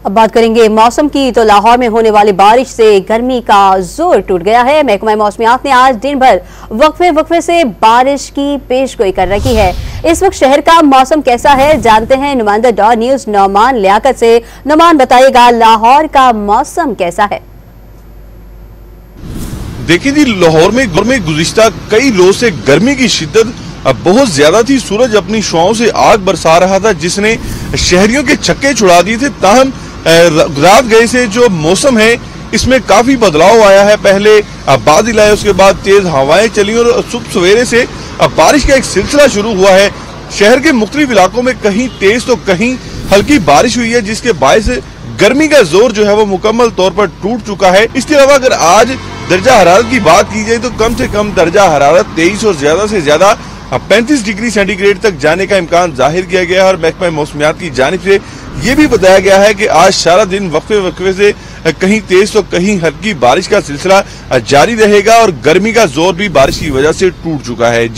अब बात करेंगे मौसम की, तो लाहौर में होने वाली बारिश से गर्मी का जोर टूट गया है। महकमा मौसमियात ने आज दिन भर वक्फे से बारिश की पेशगोई कर रखी है। इस वक्त शहर का मौसम कैसा है, जानते हैं नुमाइंदा डॉट न्यूज नौमान लियाकत से। नौमान, बताइएगा लाहौर का मौसम कैसा है? देखिए जी, लाहौर में गुज़िश्ता कई रोज से गर्मी की शिद्दत बहुत ज्यादा थी। सूरज अपनी शुआओं से आग बरसा रहा था, जिसने शहरियों के छक्के छुड़ा दिए थे। ताहम रात गए से जो मौसम है इसमें काफी बदलाव आया है। पहले बादल आए, उसके बाद तेज हवाएं चली और सुबह सवेरे से बारिश का एक सिलसिला शुरू हुआ है। शहर के मुख्तलिफ इलाकों में कहीं तेज तो कहीं हल्की बारिश हुई है, जिसके बायस गर्मी का जोर जो है वो मुकम्मल तौर पर टूट चुका है। इसके अलावा अगर आज दर्जा हरारत की बात की जाए तो कम से कम दर्जा हरारत 23 और ज्यादा से ज्यादा 35 डिग्री सेंटीग्रेड तक जाने का इम्कान जाहिर किया गया है। और महकमा मौसमियात की जानिब से ये भी बताया गया है कि आज सारा दिन वक्फे से कहीं तेज तो कहीं हल्की बारिश का सिलसिला जारी रहेगा और गर्मी का जोर भी बारिश की वजह से टूट चुका है। जी।